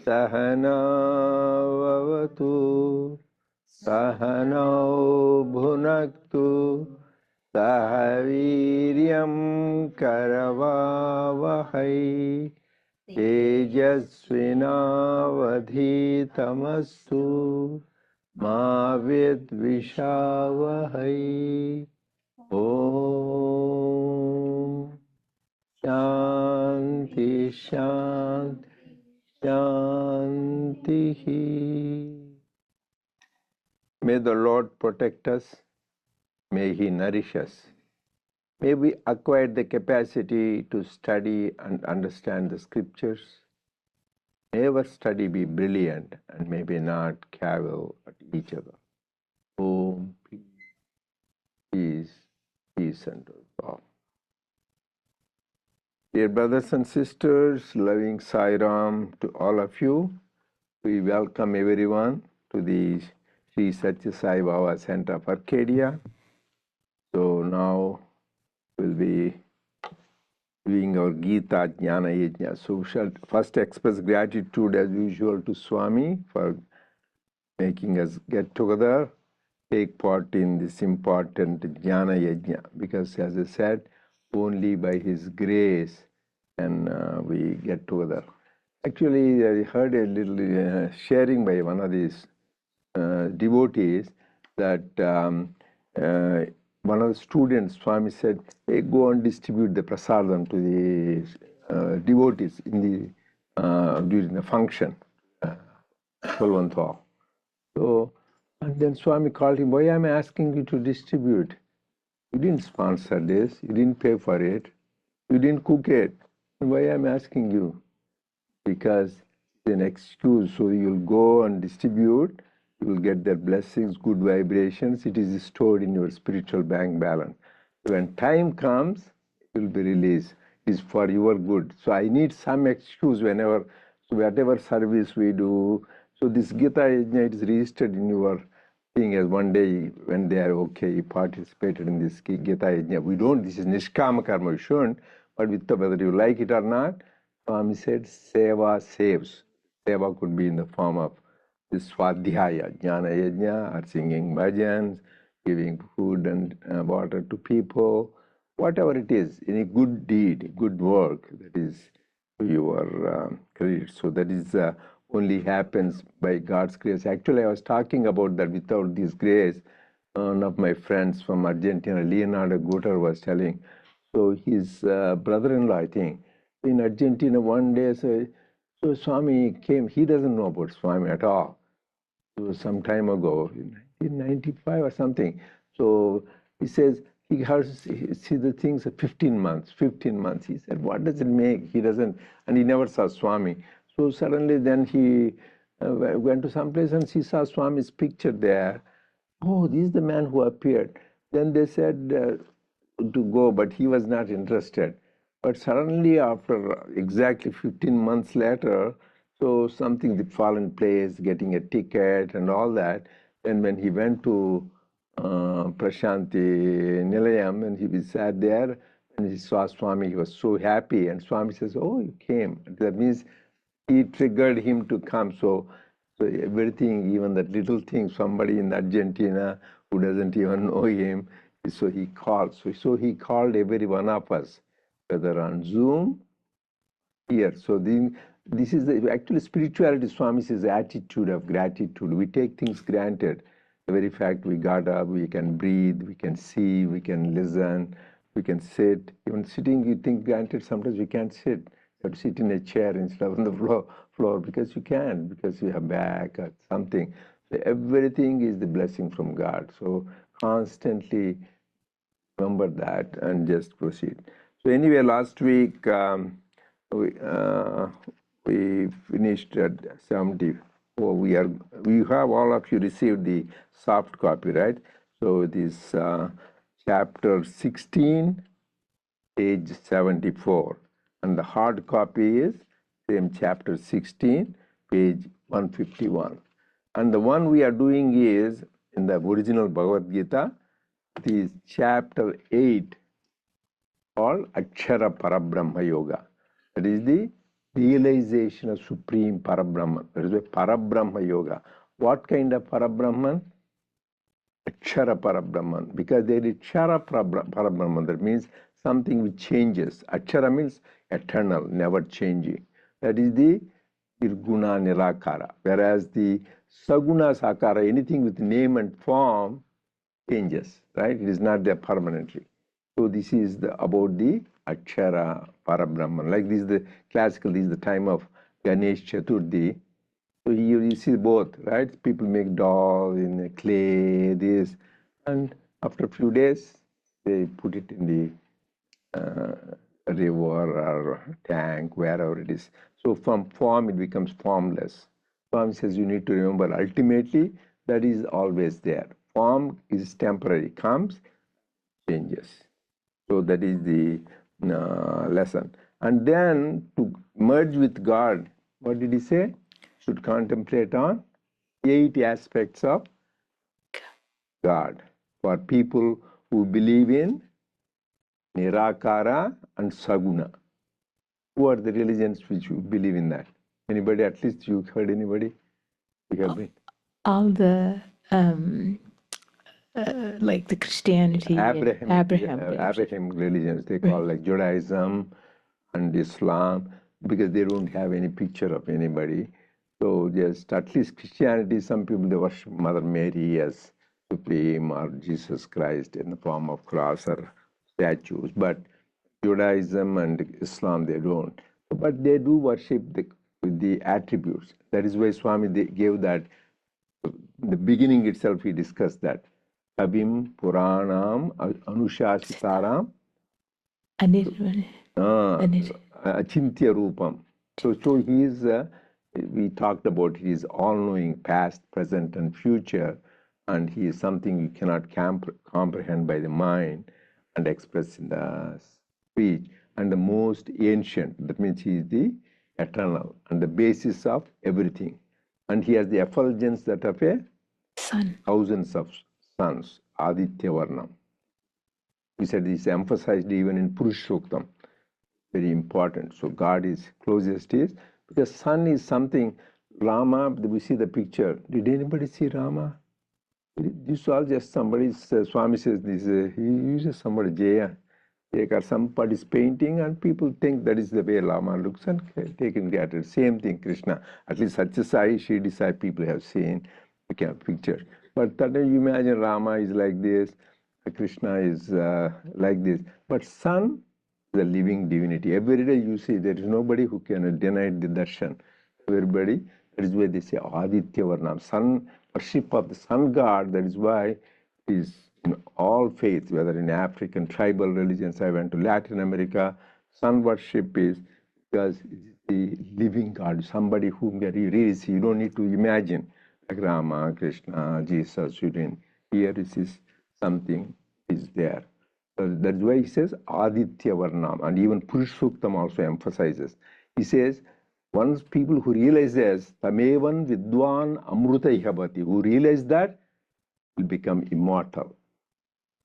Sahanavavatu Sahanau Bhunaktu Sahaviryam Karavavahai Tejasvinavadhitamastu Ma Vidvishavahai. Om Shanti Shanti Shantihi. May the Lord protect us. May He nourish us. May we acquire the capacity to study and understand the scriptures. May our study be brilliant and maybe not cavil at each other. Om peace, peace unto all. Dear brothers and sisters, loving Sai Ram to all of you, we welcome everyone to the Sri Sathya Sai Baba Center of Arcadia. So now we'll be doing our Gita Jnana Yajna. So we shall first express gratitude as usual to Swami for making us get together, take part in this important Jnana Yajna. Because as I said, only by His grace can we get together. Actually, I heard a little sharing by one of these devotees that one of the students, Swami said, hey, go and distribute the prasadam to the devotees in the during the function, Kulwantha. So, and then Swami called him, why am I asking you to distribute? You didn't sponsor this, you didn't pay for it, you didn't cook it. Why am I asking you? Because it's an excuse, so you'll go and distribute, you will get their blessings, good vibrations, it is stored in your spiritual bank balance. When time comes, it will be released. It's for your good. So I need some excuse whenever, so whatever service we do, so this Gita Yajna is registered in your thing as one day when they are okay, you participated in this Gita Yajna. We don't, this is Nishkama Karma, you shouldn't, but with the, whether you like it or not, Swami said, Seva saves. Seva could be in the form of this Swadhyaya, Jnana Yajna, or singing bhajans, giving food and water to people, whatever it is, any good deed, good work, that is your credit. So that is only happens by God's grace. Actually, I was talking about that without this grace. One of my friends from Argentina, Leonardo Guter, was telling, so his brother-in-law, I think, in Argentina one day, so Swami came, he doesn't know about Swami at all. So some time ago, in 1995 or something. So he says, he has see the things 15 months. He said, what does it make? He doesn't, and he never saw Swami. So suddenly then he went to some place and he saw Swami's picture there. Oh, this is the man who appeared. Then they said to go, but he was not interested. But suddenly after exactly 15 months later, so something that fall in place, getting a ticket and all that. And when he went to Prashanti Nilayam and he sat there and he saw Swami, he was so happy. And Swami says, oh, you came. That means he triggered him to come. So everything, even that little thing, somebody in Argentina who doesn't even know him, so he called. So he called every one of us, whether on Zoom, here. So this is actually spirituality. Swami's attitude of gratitude. We take things granted. The very fact we got up, we can breathe, we can see, we can listen, we can sit. Even sitting, you think granted. Sometimes we can't sit. You have to sit in a chair instead of on the floor because you can, because you have back or something. So everything is the blessing from God. So constantly remember that and just proceed. So anyway, last week we finished at 70. Oh, we have all of you received the soft copy, right? So it is chapter 16, page 74. And the hard copy is same chapter 16, page 151. And the one we are doing is, in the original Bhagavad Gita, it is chapter 8, called Akshara Parabrahma Yoga. That is the realization of Supreme Parabrahman. That is the Parabrahma Yoga. What kind of Parabrahman? Akshara Parabrahman. Because there is Kshara Parabrahman. That means something which changes. Akshara means eternal, never changing. That is the Nirguna Nirakara. Whereas the Saguna Sakara, anything with name and form, changes, right? It is not there permanently. So this is about the Akshara Parabrahman. Like this is the classical, this is the time of Ganesh Chaturthi. So here you see both, right? People make dolls in clay, this, and after a few days, they put it in the river or tank, wherever it is. So from form, it becomes formless. Swami says you need to remember, ultimately, that is always there. Form is temporary, comes, changes. So that is the lesson. And then to merge with God, what did he say? Should contemplate on 8 aspects of God. For people who believe in Nirakara and Saguna. Who are the religions which believe in that? Anybody? At least you heard anybody? You have been? All the like the Christianity, Abraham religions, they call like Judaism and Islam, because they don't have any picture of anybody. So just at least Christianity, some people, they worship Mother Mary as supreme, or Jesus Christ in the form of cross or statues. But Judaism and Islam, they don't. But they do worship with the attributes. That is why Swami gave that. In the beginning itself, he discussed that. Abhim Puranam Anushasitaram Achintya Rupam. So he is, we talked about, he is all-knowing, past, present, and future, and he is something you cannot comprehend by the mind and express in the speech, and the most ancient. That means he is the eternal and the basis of everything. And he has the effulgence that of a sun. Thousands of suns, Aditya Varnam. We said this emphasized even in Purushottam. Very important. So God is closest is, because sun is something, Rama, we see the picture. Did anybody see Rama? This all just somebody's, Swami says this, he uses somebody, Jaya, or somebody's painting, and people think that is the way Rama looks and taken care. Same thing, Krishna. At least Sathya Sai, Shirdi Sai people have seen the picture. But then you imagine Rama is like this, Krishna is like this. But sun is a living divinity. Every day you see there is nobody who can deny the darshan. Everybody, that is why they say Aditya Varnam, sun, worship of the sun god. That is why it is in all faiths, whether in African tribal religions, I went to Latin America, sun worship is because it is the living God, somebody whom you really see. You don't need to imagine like Rama, Krishna, Jesus, you didn't. Here is something is there. So that's why he says Aditya Varnam, and even Purushottam also emphasizes. He says, once people who realize this, Tamevan Vidwan Amruta Ihabati, who realize that, will become immortal.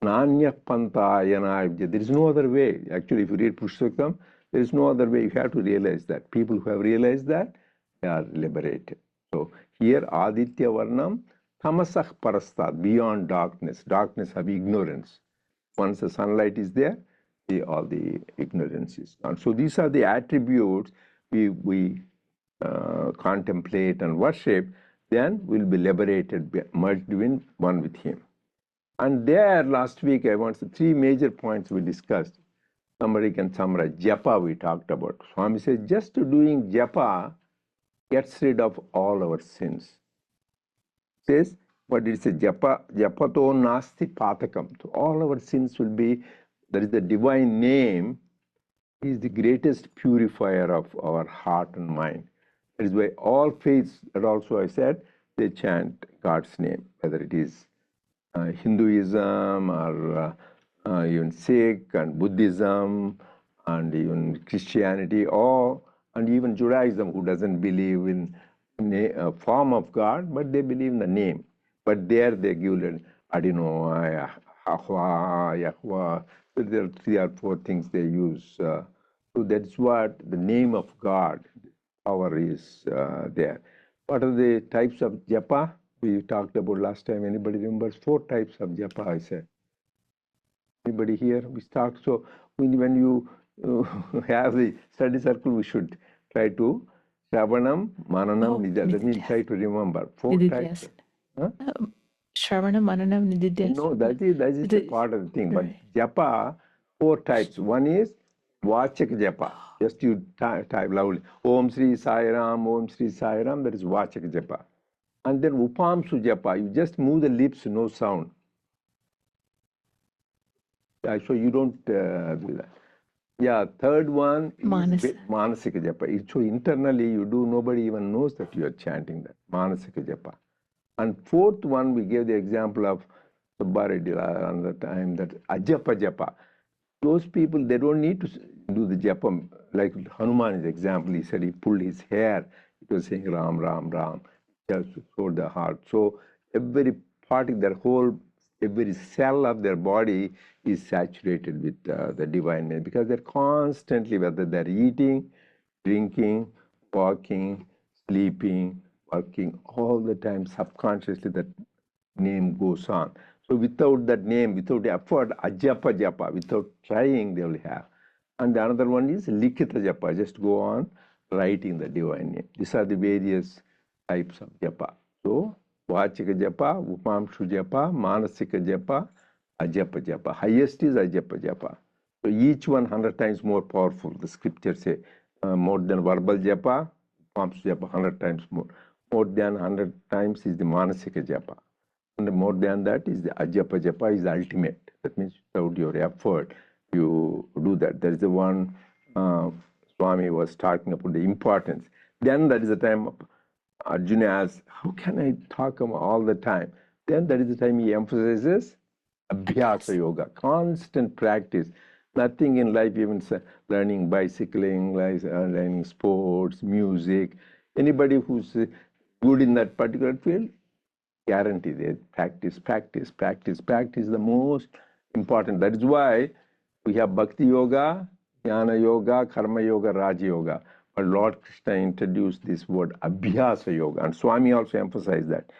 Nanya Pantayana, there is no other way. Actually, if you read Purushottam, there is no other way. You have to realize that. People who have realized that, they are liberated. So here, Aditya Varnam, Tamasah Parastat, beyond darkness, darkness of ignorance. Once the sunlight is there, all the ignorance is gone. So these are the attributes we contemplate and worship, then we'll be liberated, merged in one with him. And there, last week, I want 3 major points we discussed. Somebody can summarize. Japa we talked about. Swami says, just doing japa gets rid of all our sins. Says, but it's a japa, japato nasti patakam. So all our sins will be, that is the divine name, is the greatest purifier of our heart and mind. That is why all faiths, that also I said, they chant God's name, whether it is Hinduism or even Sikh and Buddhism and even Christianity, or and even Judaism, who doesn't believe in a form of God, but they believe in the name. But there they give it Adino, Yahweh, Yahweh. So there are 3 or 4 things they use. So that's what the name of God, power is there. What are the types of japa? We talked about last time. Anybody remembers 4 types of japa, I said? Anybody here? We start. So when you have the study circle, we should try to Shravanam, Mananam, Nidya. That means try to remember 4 types. Huh? Shravanam, Mananam, Nididhyasana. No, that is a part of the thing. But japa, 4 types. One is Vachak japa. Just you type loudly. Om Sri Sai Ram, Om Sri Sai Ram. That is Vachak japa. And then Upamsu japa. You just move the lips, no sound. So you don't do that. Yeah, third one is Manasika japa. So internally you do, nobody even knows that you are chanting that. Manasika japa. And 4th one, we gave the example of Subbareddy on the time, that Ajapa japa. Those people, they don't need to do the japa. Like Hanuman's example, he said he pulled his hair. It was saying Ram, Ram, Ram. Just showed the heart. So every part of their whole, every cell of their body is saturated with the divine name, because they're constantly, whether they're eating, drinking, walking, sleeping, working, all the time subconsciously that name goes on. So without that name, without effort, ajapa japa, without trying, they will have. And the another one is likita japa, just go on writing the divine name. These are the various types of japa. So vachika japa, upamshu japa, manasika japa, ajapa japa. Highest is ajapa japa. So each one 100 times more powerful. The scriptures say more than verbal japa, upamshu japa 100 times more. More than 100 times is the manasika japa. And more than that is the ajapa japa is the ultimate. That means without your effort, you do that. There is the one Swami was talking about the importance. Then that is the time Arjuna asks, how can I talk all the time? Then that is the time he emphasizes Abhyasa yoga, constant practice. Nothing in life, even learning bicycling, learning sports, music. Anybody who's good in that particular field, guarantee they practice, practice, practice. Practice is the most important. That is why we have Bhakti Yoga, Jnana Yoga, Karma Yoga, Raja Yoga. But Lord Krishna introduced this word Abhyasa Yoga. And Swami also emphasized that.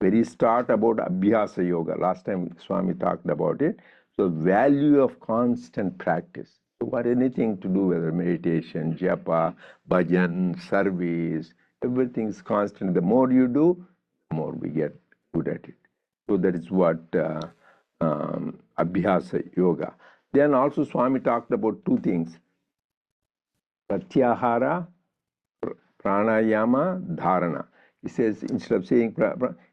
Very start about Abhyasa Yoga. Last time Swami talked about it. So value of constant practice. So what anything to do, whether meditation, japa, bhajan, service, everything is constant. The more you do, the more we get good at it. So that is what Abhyasa Yoga. Then also Swami talked about 2 things. Pratyahara, pranayama, dharana. He says, instead of saying,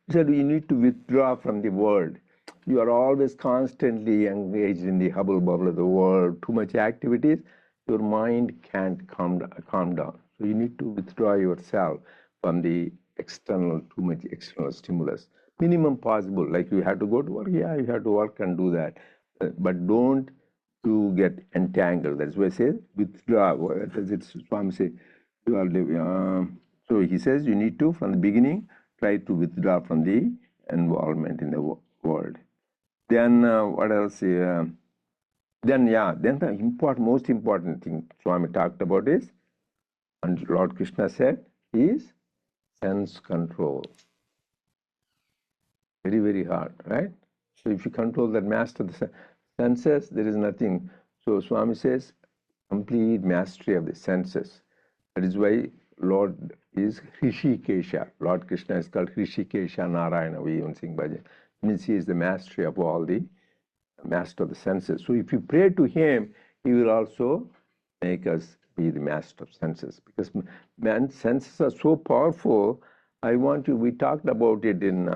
he said, you need to withdraw from the world. You are always constantly engaged in the hubble bubble of the world, too much activities, your mind can't calm down. So you need to withdraw yourself from the external, too much external stimulus. Minimum possible, like you have to go to work, yeah, you have to work and do that. But don't to get entangled. That's why I say withdraw. What does it Swami say? So he says you need to, from the beginning, try to withdraw from the involvement in the world. Then what else? Then the most important thing Swami talked about is, and Lord Krishna said, is sense control. Very, very hard, right? So if you control that, master the senses, there is nothing. So Swami says, complete mastery of the senses. That is why Lord is Hrishikesha. Lord Krishna is called Hrishikesha Narayana. We even sing bhajan. It means he is the mastery of all the master of the senses. So if you pray to him, he will also make us be the master of senses. Because man's senses are so powerful. We talked about it in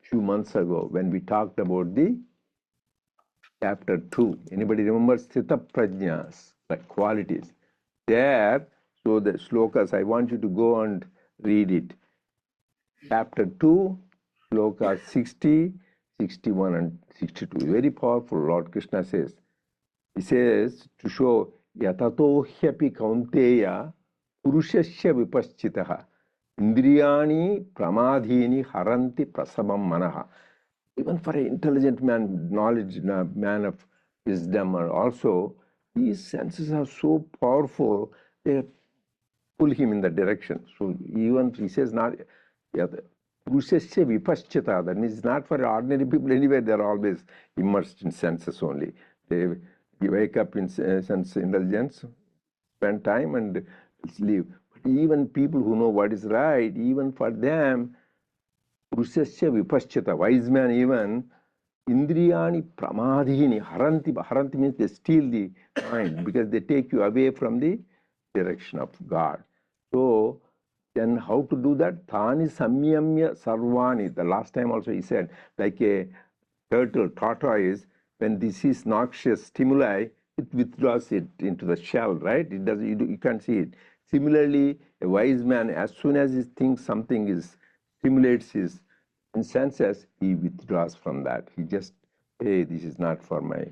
few months ago when we talked about the chapter 2. Anybody remember Sthita Prajnas, like qualities? There, So the slokas, I want you to go and read it. Chapter 2, sloka 60, 61 and 62. Very powerful, Lord Krishna says. He says to show yatato hyapi kaunteya purushasya vipaschitaha indriyani pramadhini haranti prasamam manaha. Even for an intelligent man, knowledge, man of wisdom, or also, these senses are so powerful, they pull him in the direction. So even he says not, Purushasya vipaschita, that means not for ordinary people anyway, they're always immersed in senses only. They wake up in sense indulgence, spend time and sleep. But even people who know what is right, even for them, Purushasya vipaschita, wise man even, Indriyani pramadhini, haranti, haranti means they steal the mind because they take you away from the direction of God. So then how to do that? Thani samyamya sarvani. The last time also he said, like a turtle, tortoise, when this is noxious stimuli, it withdraws it into the shell, right? It does. You can't see it. Similarly, a wise man, as soon as he thinks something is stimulates his senses, he withdraws from that. He just, hey, this is not for my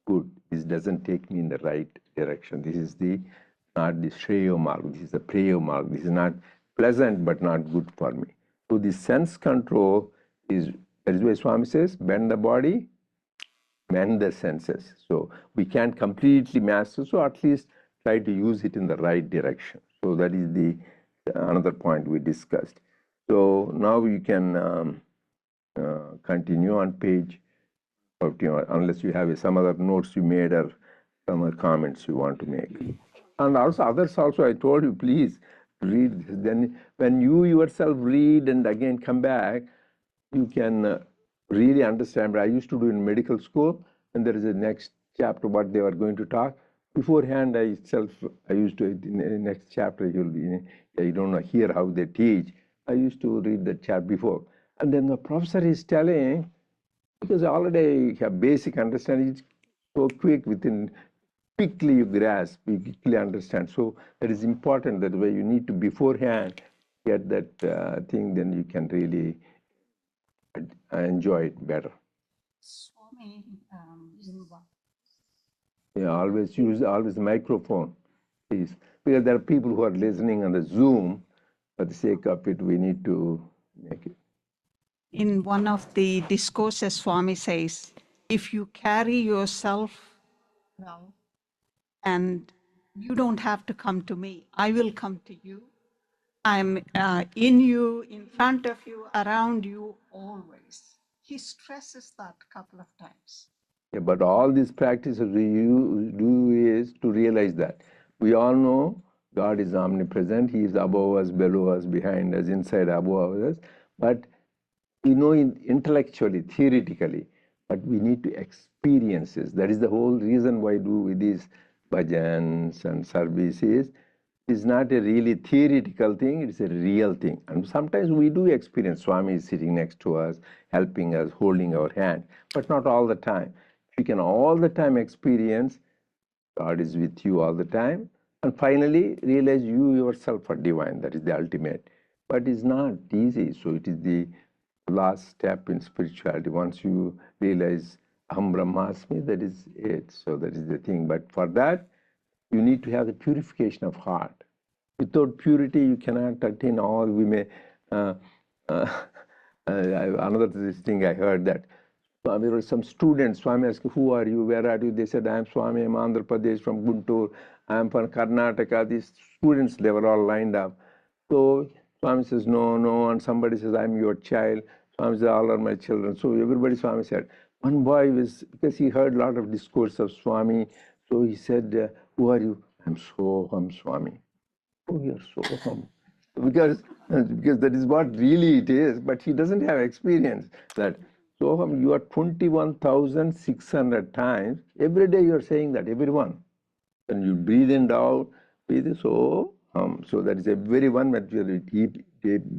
good. This doesn't take me in the right direction. This is not the shreyo mark. This is the preyo mark. This is not pleasant, but not good for me. So the sense control is, that is why Swami says, bend the body, mend the senses. So we can't completely master, so at least try to use it in the right direction. So that is the another point we discussed. So now you can continue on page 51, unless you have some other notes you made or some other comments you want to make. And also others also, I told you, please read this. Then when you yourself read and again come back, you can really understand. But I used to do in medical school, and there is a next chapter what they were going to talk. Beforehand, I used to, in the next chapter, you don't hear how they teach. I used to read the chapter before. And then the professor is telling, because already have basic understanding, it's so quick quickly you grasp, you quickly understand. So that is important. That way you need to beforehand get that thing, then you can really enjoy it better. Swami, Yeah, always use the microphone, please, because there are people who are listening on the Zoom. For the sake of it, we need to make it. in one of the discourses, Swami says, if you carry yourself well, and you don't have to come to me, I will come to you. I'm in you, in front of you, around you, always. He stresses that a couple of times. Yeah, but all these practices we do is to realize that. We all know God is omnipresent. He is above us, below us, behind us, inside, above us. But we know intellectually, theoretically, but we need to experience this. That is the whole reason why do these bhajans and services. It's not a really theoretical thing, it's a real thing. And sometimes we do experience Swami is sitting next to us, helping us, holding our hand, but not all the time. If you can all the time experience, God is with you all the time, and finally realize you yourself are divine. That is the ultimate. But it's not easy. So it is the last step in spirituality. Once you realize Aham Brahmasmi, that is it. So that is the thing. But for that, you need to have the purification of heart. Without purity, you cannot attain all. We may. Another thing I heard that there were some students. Swami asked, "Who are you? Where are you?" They said, "I am Swami. I am Andhra Pradesh from Guntur. I am from Karnataka." These students, they were all lined up. So Swami says, "No, no," and somebody says, "I am your child." Swami says, "All are my children." So everybody, Swami said. One boy was, because he heard a lot of discourse of Swami, so he said, "Who are you?" "I'm Soham, Swami." "Oh, you're Soham." Because that is what really it is, but he doesn't have experience that. Soham, you are 21,600 times. Every day you are saying that, everyone. And you breathe in and out, breathe in, so that is everyone that you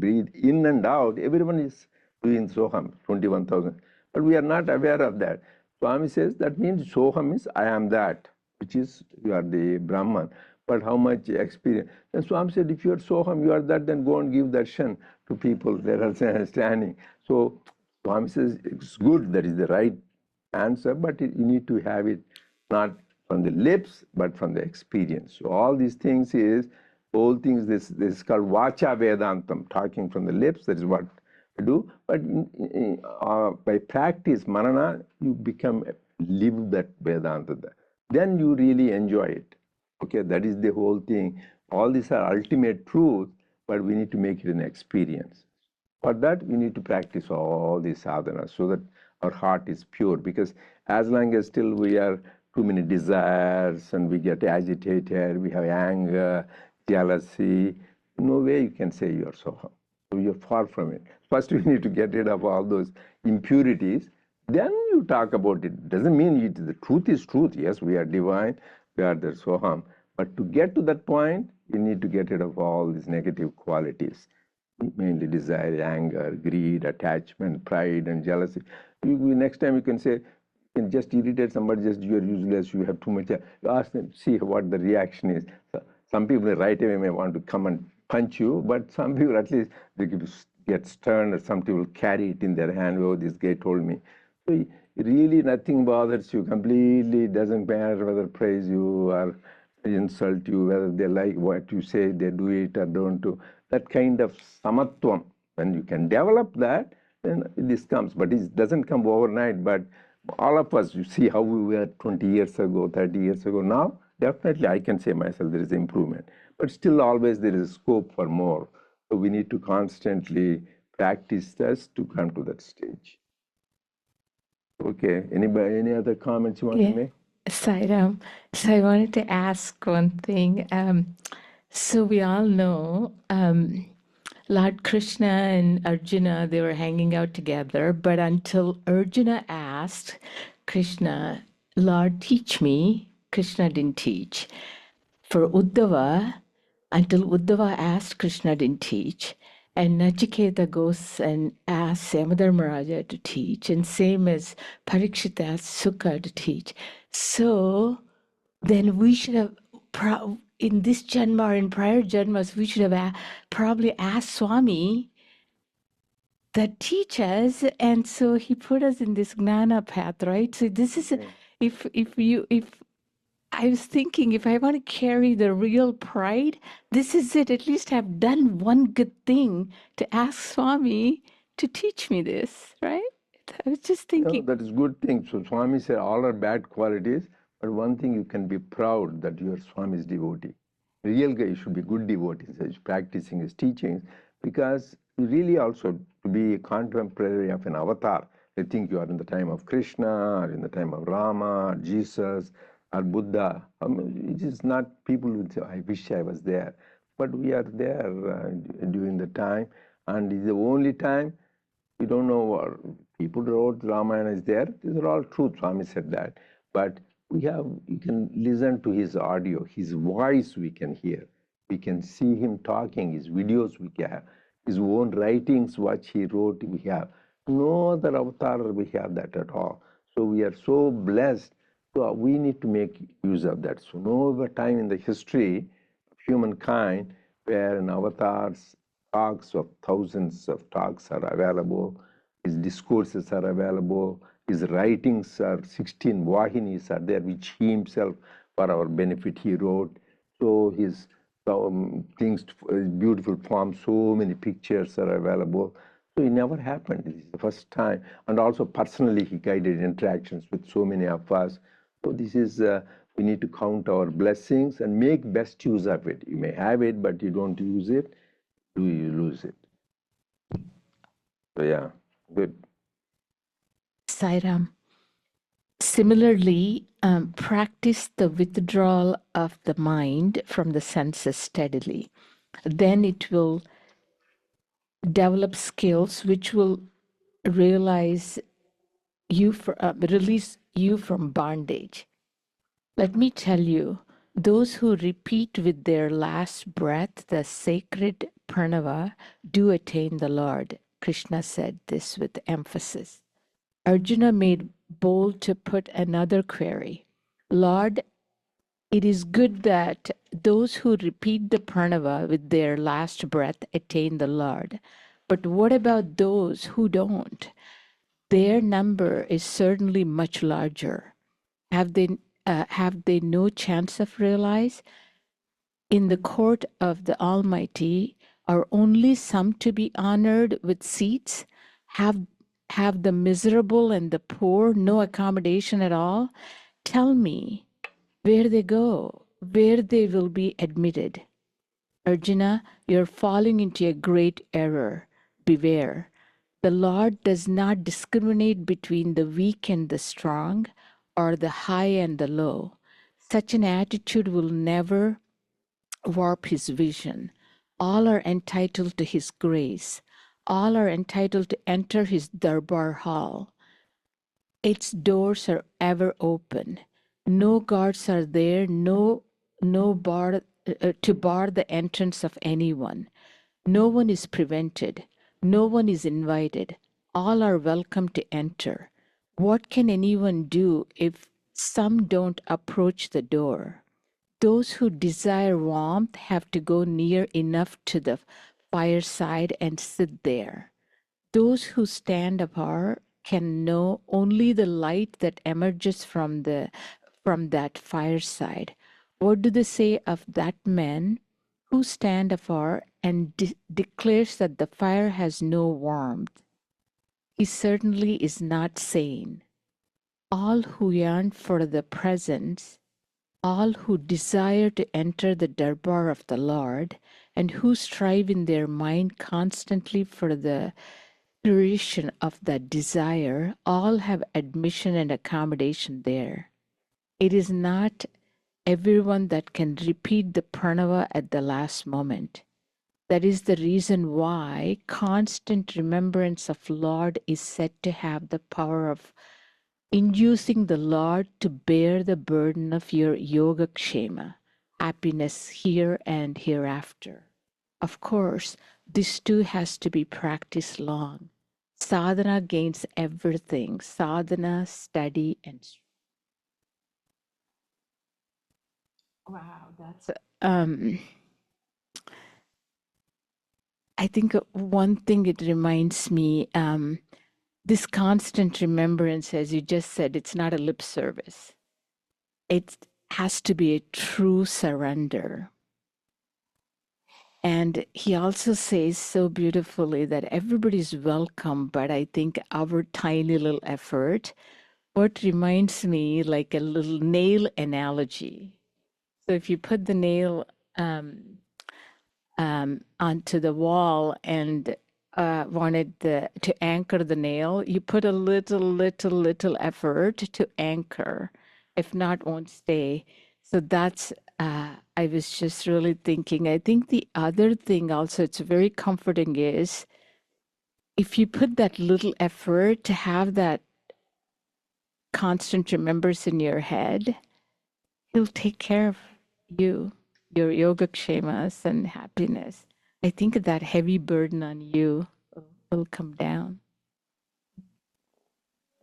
breathe in and out, everyone is doing Soham, 21,000. But we are not aware of that. Swami says that means Soham is I am that, which is you are the Brahman. but how much experience. And Swami said, if you are Soham, you are that, then go and give darshan to people that are standing. So Swami says, it's good, that is the right answer, but you need to have it not from the lips, but from the experience. So all these things is, whole things, this is called Vacha Vedantam, talking from the lips, that is what we do. But by practice, manana, you live that Vedanta. Then you really enjoy it. Okay, that is the whole thing. All these are ultimate truths, but we need to make it an experience. For that, we need to practice all these sadhanas so that our heart is pure. Because as long as still we are too many desires and we get agitated, we have anger, jealousy, no way you can say you are Soham. So you're far from it. First, we need to get rid of all those impurities. Then you talk about it. Doesn't mean the truth is truth. Yes, we are divine, we are the Soham. But to get to that point, you need to get rid of all these negative qualities, mainly desire, anger, greed, attachment, pride, and jealousy. Next time you can say, you can just irritate somebody, just you're useless, you have too much. You ask them, see what the reaction is. So some people right away may want to come and punch you, but some people at least they get stern, or some people carry it in their hand. Oh, this guy told me. So really nothing bothers you completely. It doesn't matter whether praise you or insult you, whether they like what you say, they do it or don't do. That kind of samatvam, when you can develop that, then this comes. But it doesn't come overnight. But all of us, you see how we were 20 years ago, 30 years ago. Now, definitely I can say myself there is improvement. But still always there is scope for more. So we need to constantly practice this to come to that stage. Okay, anybody, any other comments you want to make? Sairam, so I wanted to ask one thing. So we all know Lord Krishna and Arjuna, they were hanging out together, but until Arjuna asked Krishna, Lord, teach me, Krishna didn't teach. For Uddhava, until Uddhava asked, Krishna didn't teach. And Nachiketa goes and asks Yamadharmaraja to teach, and same as Parikshita asked Sukha to teach. So then we should have, in this janma or in prior janmas, we should have probably asked Swami that teach us, and so he put us in this gnana path, right? So this is, if I was thinking, if I want to carry the real pride, this is it. At least I've done one good thing to ask Swami to teach me this, right? I was just thinking. No, that is good thing. So Swami said all are bad qualities, but one thing you can be proud that you are Swami's devotee. Real guy should be good devotee, such practicing his teachings, because you really also to be a contemporary of an avatar. I think you are in the time of Krishna, or in the time of Rama, or Jesus, or Buddha. It is not people who say, I wish I was there. But we are there during the time, and it's the only time we don't know what people wrote Ramayana is there. These are all true. Swami said that. But you can listen to his audio, his voice we can hear. We can see him talking, his videos we have, his own writings, what he wrote we have. No other avatar we have that at all. So we are so blessed. So we need to make use of that. So no other time in the history of humankind where an avatar's talks of thousands of talks are available, his discourses are available, his writings are 16 Vahinis are there, which he himself, for our benefit, he wrote. So his things, beautiful forms, so many pictures are available. So it never happened. This is the first time. And also personally, he guided interactions with so many of us. So this is, we need to count our blessings and make best use of it. You may have it, but you don't use it, you lose it. So yeah, good. Sairam. Similarly, practice the withdrawal of the mind from the senses steadily. Then it will develop skills which will realize you release you from bondage. Let me tell you, those who repeat with their last breath the sacred pranava do attain the Lord. Krishna said this with emphasis. Arjuna made bold to put another query. Lord, It is good that those who repeat the pranava with their last breath attain the Lord. But what about those who don't? Their number is certainly much larger. Have they no chance of realize? In the court of the Almighty, are only some to be honored with seats? Have the miserable and the poor no accommodation at all? Tell me where they go, where they will be admitted. Arjuna, you're falling into a great error. Beware. The Lord does not discriminate between the weak and the strong, or the high and the low. Such an attitude will never warp his vision. All are entitled to his grace. All are entitled to enter his darbar hall. Its doors are ever open. No guards are there, no bar to bar the entrance of anyone. No one is prevented. No one is invited. All are welcome to enter. What can anyone do if some don't approach the door? Those who desire warmth have to go near enough to the fireside and sit there. Those who stand apart can know only the light that emerges from that fireside. What do they say of that man who stand afar and declares that the fire has no warmth? He certainly is not sane. All who yearn for the presence, all who desire to enter the darbar of the Lord, and who strive in their mind constantly for the fruition of that desire, all have admission and accommodation there. It is not everyone that can repeat the pranava at the last moment. That is the reason why constant remembrance of Lord is said to have the power of inducing the Lord to bear the burden of your yogakshema, happiness here and hereafter. Of course, this too has to be practiced long. Sadhana gains everything. Sadhana, study, and wow, that's I think one thing it reminds me, this constant remembrance, as you just said, it's not a lip service. It has to be a true surrender. And he also says so beautifully that everybody's welcome, but I think our tiny little effort, what reminds me like a little nail analogy. So if you put the nail onto the wall and wanted to anchor the nail, you put a little effort to anchor. If not, won't stay. So that's, I was just really thinking, I think the other thing also, it's very comforting is, if you put that little effort to have that constant remembrance in your head, he'll take care of you, your yogakshemas and happiness. I think that heavy burden on you will come down.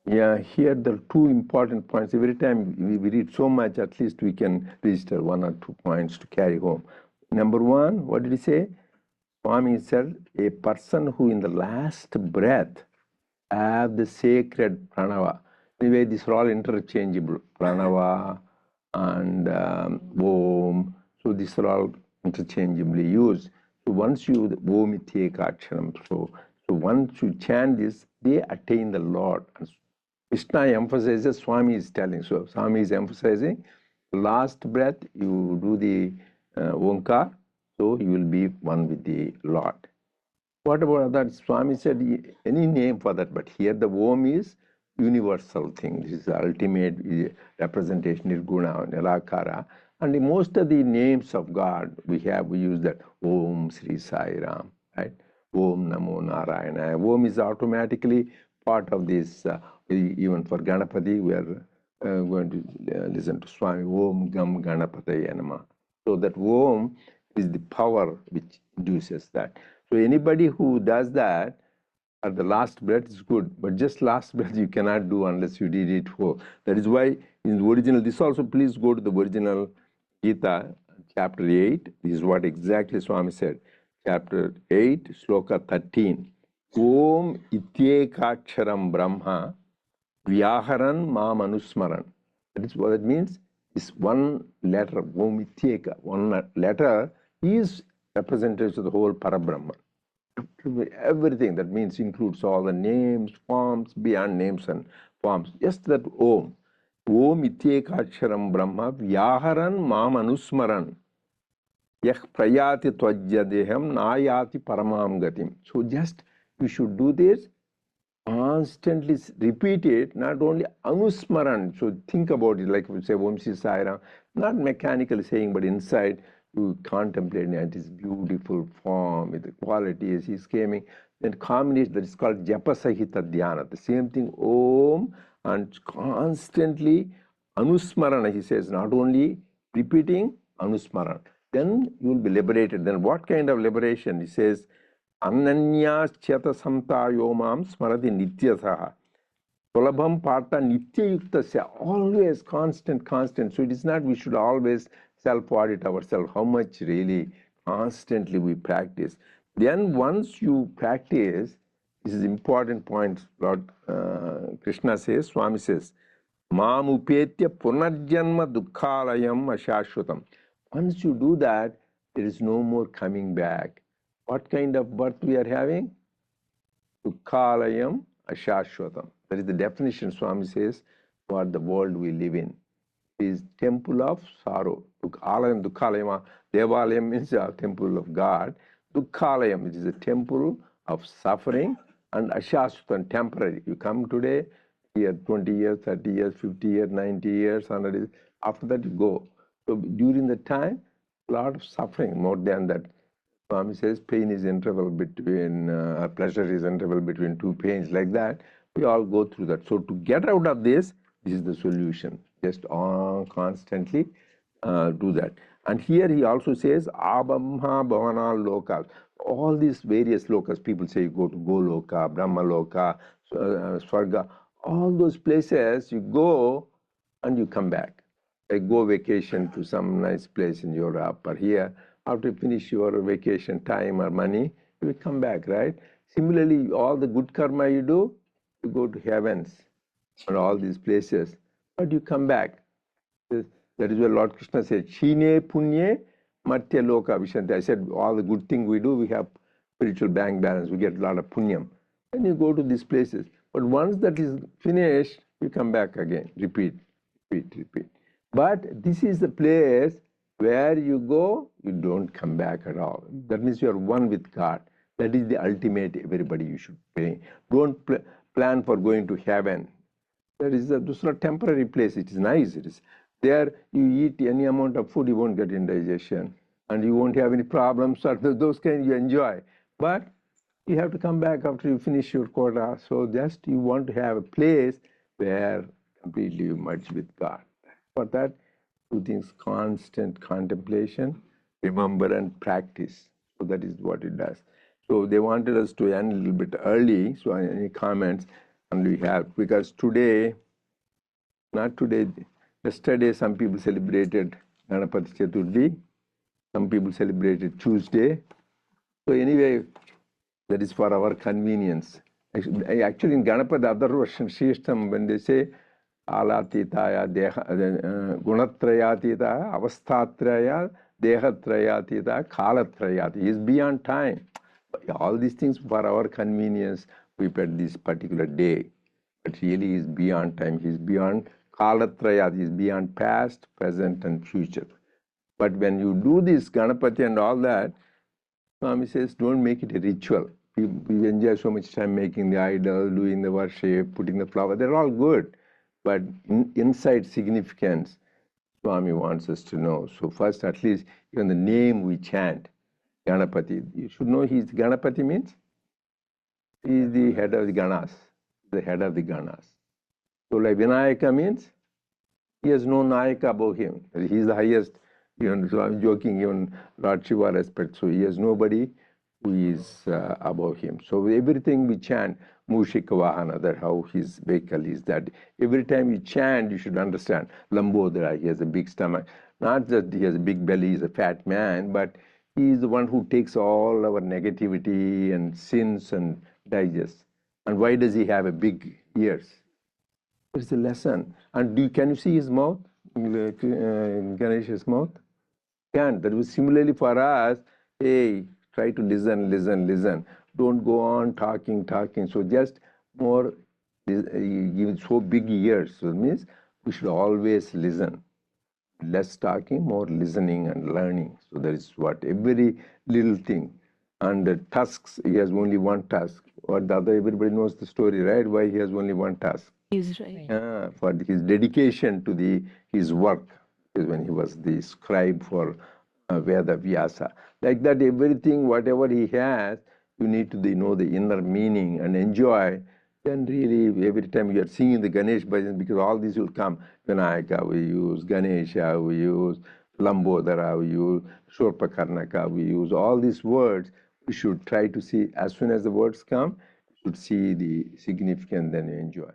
Yeah, here there are two important points. Every time we read so much, at least we can register 1 or 2 points to carry home. Number one, what did he say? Swami said, a person who in the last breath have the sacred pranava. Anyway, these are all interchangeable. Pranava and Om. So these are all interchangeably used. So once you, Om Ityeka Aksharam. So once you chant this, they attain the Lord. And Krishna emphasizes, Swami is telling. So Swami is emphasizing, last breath you do the Omkar, so you will be one with the Lord. What about that? Swami said any name for that, but here the Om is universal thing. This is the ultimate representation, Nirguna, Nirakara. And most of the names of God we use that Om Sri Sai Ram, right? Om Namo Narayana. Om is automatically part of this. Even for Ganapati, we are going to listen to Swami Om Gam Ganapataya Nama. So that Om is the power which induces that. So anybody who does that at the last breath is good, but just last breath you cannot do unless you did it for. That is why in the original, this also please go to the original Gita, chapter 8, this is what exactly Swami said. Chapter 8, sloka 13. Om ityekaksharam brahma vyaharan mam anusmaran. That is what it means. Is one letter, Om ityeka, one letter is representative of the whole Parabrahman. Everything that means includes all the names, forms, beyond names and forms. Just that Om. Om ityekaksharam brahma vyaharan mam anusmaran. Yah prayati tvajya deham nayati paramam gatim. So just you should do this, constantly repeat it, not only anusmaran. So think about it like we say Om Shri Sai Ram, not mechanically saying, but inside you contemplate it, his beautiful form, with the qualities he's coming. Then combination that is called Japa Sahita Dhyana. The same thing, Om, and constantly anusmarana, he says, not only repeating, anusmarana. Then you will be liberated. Then what kind of liberation? He says, Ananyāschyata samtāyo mam smarati nityasaha. Sulabham parta nityayuktasya. Always constant. So it is not we should always self-audit ourselves, how much really constantly we practice. Then once you practice, this is important point, Lord Krishna says, Swami says, Mam upetya punarjanma dukkhalayam ashashvatam. Once you do that, there is no more coming back. What kind of birth we are having? Dukkhalayam ashashvatam. That is the definition, Swami says, for the world we live in. It is temple of sorrow. Alayam, Dukkhalayam, Devalayam means a temple of God. Dukkhalayam, it is a temple of suffering, and ashashvatam, temporary. You come today, here 20 years, 30 years, 50 years, 90 years, 100 years. After that you go. So during the time, a lot of suffering, more than that. Swami says pain is interval between, pleasure is interval between two pains, like that. We all go through that. So to get out of this is the solution. Just constantly do that. And here he also says, Abhamha Bhavana Lokas. All these various lokas, people say you go to Goloka, Brahma Loka, Swarga. All those places you go and you come back. Like go vacation to some nice place in Europe or here. After you finish your vacation time or money, you will come back, right? Similarly, all the good karma you do, you go to heavens and all these places, but you come back. That is where Lord Krishna said, Chine punye matya loka vishanti. I said, all the good thing we do, we have spiritual bank balance, we get a lot of punyam. And you go to these places. But once that is finished, you come back again, repeat. But this is the place where you go, you don't come back at all. That means you are one with God. That is the ultimate, everybody you should pray. Don't plan for going to heaven. Those are temporary place. It is nice. It is there. You eat any amount of food, you won't get indigestion, and you won't have any problems. Or those kind you enjoy. But you have to come back after you finish your quota. So just you want to have a place where completely you merge with God. For that, two things: constant contemplation, remember, and practice. So that is what it does. So they wanted us to end a little bit early. So any comments? And we have, because today, not today, yesterday some people celebrated Ganapati Chaturthi, some people celebrated Tuesday. So anyway, that is for our convenience. Actually in Ganapati, the other version, Shrishtam, when they say Alatitaya, Gunatrayatita, Avastatraya, Dehatrayatita, Kalatrayati, is beyond time. All these things for our convenience, we put this particular day, but really is beyond time. He is beyond Kalatraya, he is beyond past, present, and future. But when you do this Ganapati and all that, Swami says, don't make it a ritual. We enjoy so much time making the idol, doing the worship, putting the flower. They're all good, but inside significance, Swami wants us to know. So first, at least, even the name we chant, Ganapati. You should know Ganapati means he is the head of the Ganas, the head of the Ganas. So like Vinayaka means he has no Nayaka above him. He is the highest, so I'm joking, even Lord Shiva respects. So he has nobody who is above him. So everything we chant, Mushika Vahana, that how his vehicle is, that every time you chant, you should understand. Lambodara, he has a big stomach. Not that he has a big belly, he's a fat man, but he is the one who takes all our negativity and sins and digests. And why does he have a big ears? It's a lesson. And can you see his mouth? Ganesh's mouth? Can't. That was similarly for us. Hey, try to listen, listen, listen. Don't go on talking, talking. So just more, give so big ears. So it means we should always listen. Less talking, more listening and learning. So that is what every little thing. And the tasks, he has only one task. Or the other, everybody knows the story, right? Why he has only one task. He's right. For his dedication to his work, is when he was the scribe for Veda Vyasa. Like that, everything, whatever he has, you need to know the inner meaning and enjoy. Then really, every time you are singing the Ganesh bhajan, because all these will come. Vinayaka we use, Ganesha we use, Lambodara we use, Shurpakarnaka we use. All these words, we should try to see, as soon as the words come, you should see the significance, then you enjoy.